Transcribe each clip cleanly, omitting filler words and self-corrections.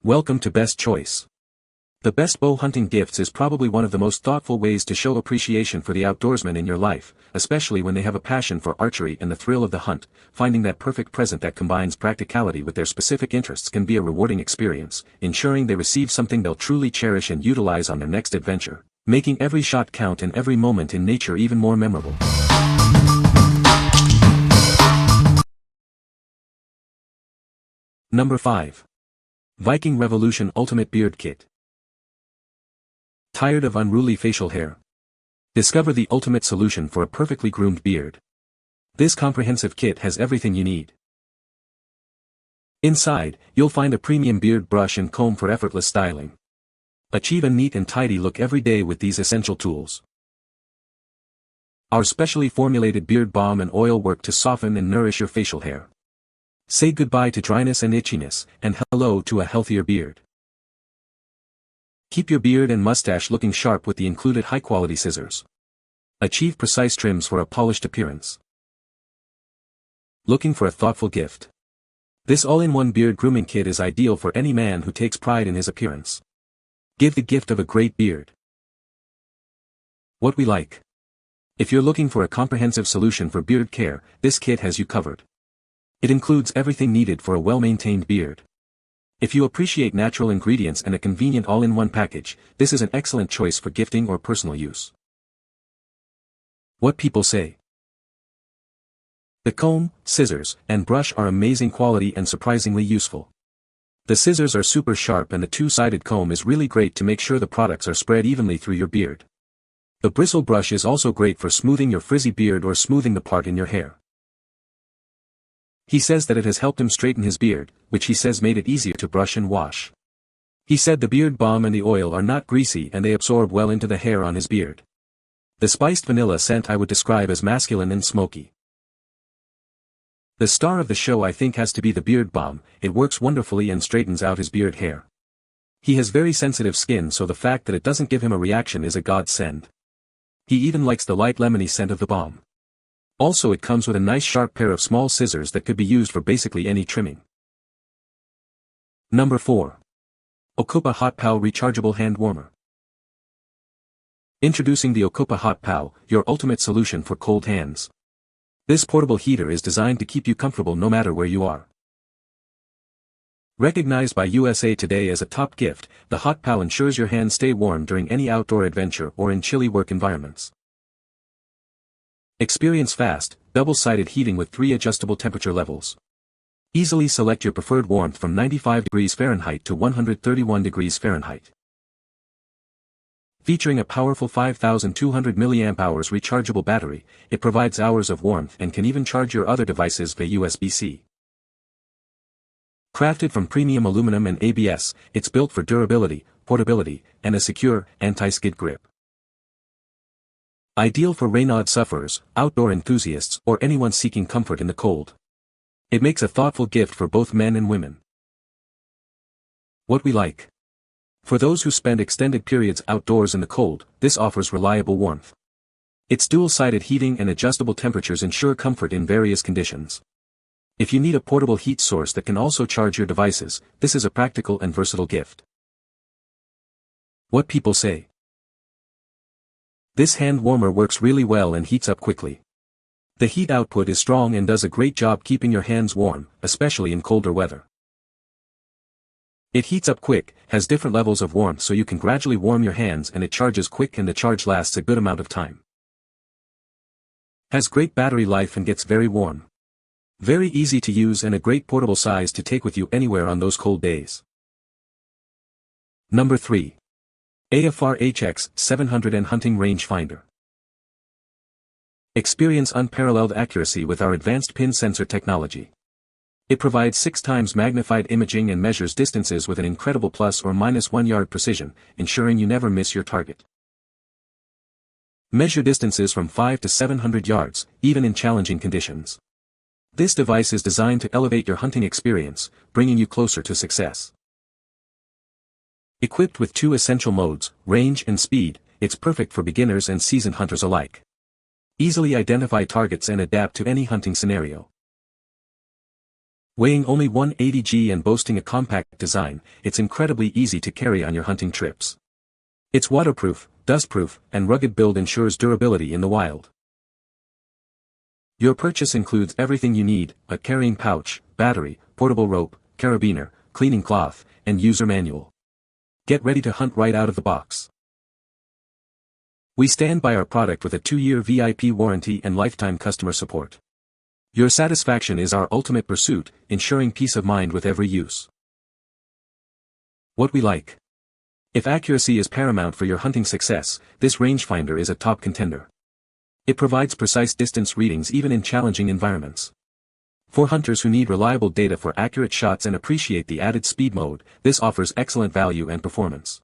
Welcome to Best Choice. The best bow hunting gifts is probably one of the most thoughtful ways to show appreciation for the outdoorsman in your life, especially when they have a passion for archery and the thrill of the hunt. Finding that perfect present that combines practicality with their specific interests can be a rewarding experience, ensuring they receive something they'll truly cherish and utilize on their next adventure, making every shot count and every moment in nature even more memorable. Number 5. Viking Revolution Ultimate Beard Kit. Tired of unruly facial hair? Discover the ultimate solution for a perfectly groomed beard. This comprehensive kit has everything you need. Inside, you'll find a premium beard brush and comb for effortless styling. Achieve a neat and tidy look every day with these essential tools. Our specially formulated beard balm and oil work to soften and nourish your facial hair. Say goodbye to dryness and itchiness, and hello to a healthier beard. Keep your beard and mustache looking sharp with the included high-quality scissors. Achieve precise trims for a polished appearance. Looking for a thoughtful gift? This all-in-one beard grooming kit is ideal for any man who takes pride in his appearance. Give the gift of a great beard. What we like. If you're looking for a comprehensive solution for beard care, this kit has you covered. It includes everything needed for a well-maintained beard. If you appreciate natural ingredients and a convenient all-in-one package, this is an excellent choice for gifting or personal use. What people say. The comb, scissors, and brush are amazing quality and surprisingly useful. The scissors are super sharp and the two-sided comb is really great to make sure the products are spread evenly through your beard. The bristle brush is also great for smoothing your frizzy beard or smoothing the part in your hair. He says that it has helped him straighten his beard, which he says made it easier to brush and wash. He said the beard balm and the oil are not greasy and they absorb well into the hair on his beard. The spiced vanilla scent I would describe as masculine and smoky. The star of the show I think has to be the beard balm. It works wonderfully and straightens out his beard hair. He has very sensitive skin, so the fact that it doesn't give him a reaction is a godsend. He even likes the light lemony scent of the balm. Also, it comes with a nice sharp pair of small scissors that could be used for basically any trimming. Number 4. OCOOPA HotPal Rechargeable Hand Warmer. Introducing the OCOOPA HotPal, your ultimate solution for cold hands. This portable heater is designed to keep you comfortable no matter where you are. Recognized by USA Today as a top gift, the HotPal ensures your hands stay warm during any outdoor adventure or in chilly work environments. Experience fast, double-sided heating with 3 adjustable temperature levels. Easily select your preferred warmth from 95 degrees Fahrenheit to 131 degrees Fahrenheit. Featuring a powerful 5,200 mAh rechargeable battery, it provides hours of warmth and can even charge your other devices via USB-C. Crafted from premium aluminum and ABS, it's built for durability, portability, and a secure, anti-skid grip. Ideal for Raynaud sufferers, outdoor enthusiasts, or anyone seeking comfort in the cold. It makes a thoughtful gift for both men and women. What we like. For those who spend extended periods outdoors in the cold, this offers reliable warmth. Its dual-sided heating and adjustable temperatures ensure comfort in various conditions. If you need a portable heat source that can also charge your devices, this is a practical and versatile gift. What people say. This hand warmer works really well and heats up quickly. The heat output is strong and does a great job keeping your hands warm, especially in colder weather. It heats up quick, has different levels of warmth so you can gradually warm your hands, and it charges quick and the charge lasts a good amount of time. Has great battery life and gets very warm. Very easy to use and a great portable size to take with you anywhere on those cold days. Number 3. AOFAR HX700 and Hunting Range Finder. Experience unparalleled accuracy with our advanced pin sensor technology. It provides 6 times magnified imaging and measures distances with an incredible plus or minus 1 yard precision, ensuring you never miss your target. Measure distances from 5 to 700 yards, even in challenging conditions. This device is designed to elevate your hunting experience, bringing you closer to success. Equipped with 2 essential modes, range and speed, it's perfect for beginners and seasoned hunters alike. Easily identify targets and adapt to any hunting scenario. Weighing only 180 g and boasting a compact design, it's incredibly easy to carry on your hunting trips. Its waterproof, dustproof, and rugged build ensures durability in the wild. Your purchase includes everything you need: a carrying pouch, battery, portable rope, carabiner, cleaning cloth, and user manual. Get ready to hunt right out of the box. We stand by our product with a 2-year VIP warranty and lifetime customer support. Your satisfaction is our ultimate pursuit, ensuring peace of mind with every use. What we like. If accuracy is paramount for your hunting success, this rangefinder is a top contender. It provides precise distance readings even in challenging environments. For hunters who need reliable data for accurate shots and appreciate the added speed mode, this offers excellent value and performance.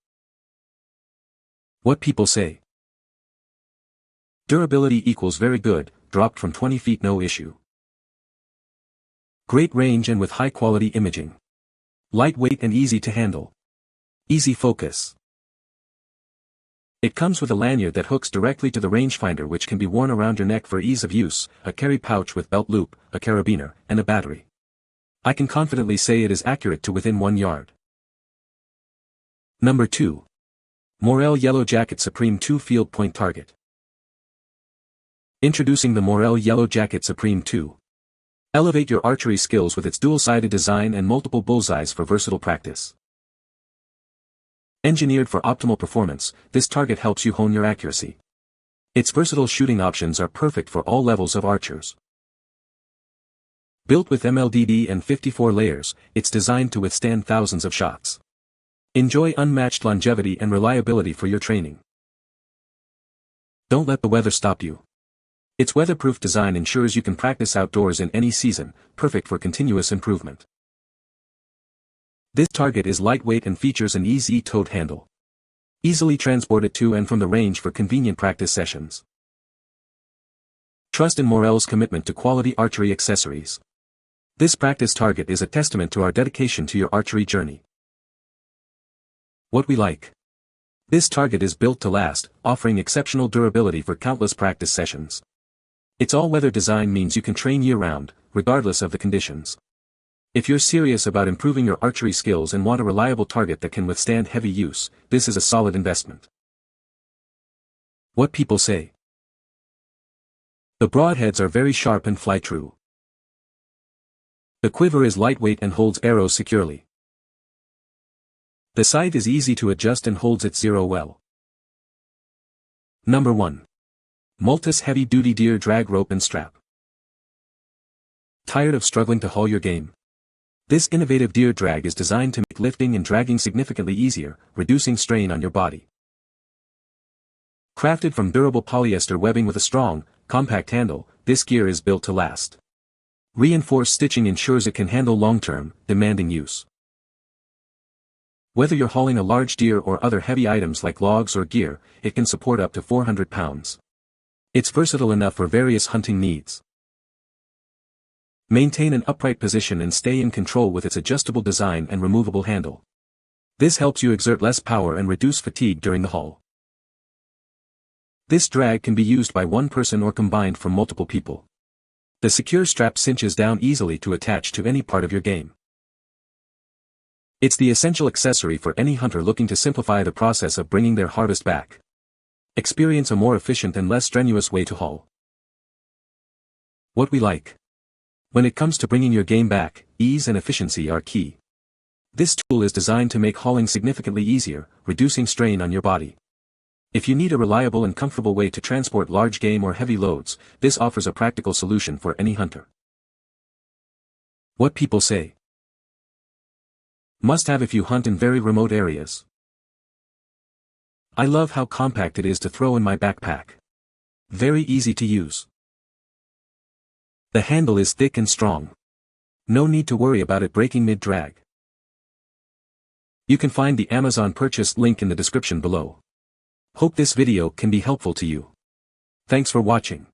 What people say. Durability equals very good, dropped from 20 feet no issue. Great range and with high-quality imaging. Lightweight and easy to handle. Easy focus. It comes with a lanyard that hooks directly to the rangefinder, which can be worn around your neck for ease of use, a carry pouch with belt loop, a carabiner, and a battery. I can confidently say it is accurate to within 1 yard. Number 2. Morrell Yellow Jacket Supreme 2 Field Point Target. Introducing the Morrell Yellow Jacket Supreme 2. Elevate your archery skills with its dual-sided design and multiple bullseyes for versatile practice. Engineered for optimal performance, this target helps you hone your accuracy. Its versatile shooting options are perfect for all levels of archers. Built with MLDD and 54 layers, it's designed to withstand thousands of shots. Enjoy unmatched longevity and reliability for your training. Don't let the weather stop you. Its weatherproof design ensures you can practice outdoors in any season, perfect for continuous improvement. This target is lightweight and features an easy-toed handle. Easily transported to and from the range for convenient practice sessions. Trust in Morrell's commitment to quality archery accessories. This practice target is a testament to our dedication to your archery journey. What we like. This target is built to last, offering exceptional durability for countless practice sessions. Its all-weather design means you can train year-round, regardless of the conditions. If you're serious about improving your archery skills and want a reliable target that can withstand heavy use, this is a solid investment. What people say. The broadheads are very sharp and fly true. The quiver is lightweight and holds arrows securely. The sight is easy to adjust and holds its zero well. Number 1. MULTUS Heavy Duty Deer Drag Rope and Strap. Tired of struggling to haul your game? This innovative deer drag is designed to make lifting and dragging significantly easier, reducing strain on your body. Crafted from durable polyester webbing with a strong, compact handle, this gear is built to last. Reinforced stitching ensures it can handle long-term, demanding use. Whether you're hauling a large deer or other heavy items like logs or gear, it can support up to 400 pounds. It's versatile enough for various hunting needs. Maintain an upright position and stay in control with its adjustable design and removable handle. This helps you exert less power and reduce fatigue during the haul. This drag can be used by one person or combined from multiple people. The secure strap cinches down easily to attach to any part of your game. It's the essential accessory for any hunter looking to simplify the process of bringing their harvest back. Experience a more efficient and less strenuous way to haul. What we like. When it comes to bringing your game back, ease and efficiency are key. This tool is designed to make hauling significantly easier, reducing strain on your body. If you need a reliable and comfortable way to transport large game or heavy loads, this offers a practical solution for any hunter. What people say. Must have if you hunt in very remote areas. I love how compact it is to throw in my backpack. Very easy to use. The handle is thick and strong. No need to worry about it breaking mid-drag. You can find the Amazon purchase link in the description below. Hope this video can be helpful to you. Thanks for watching.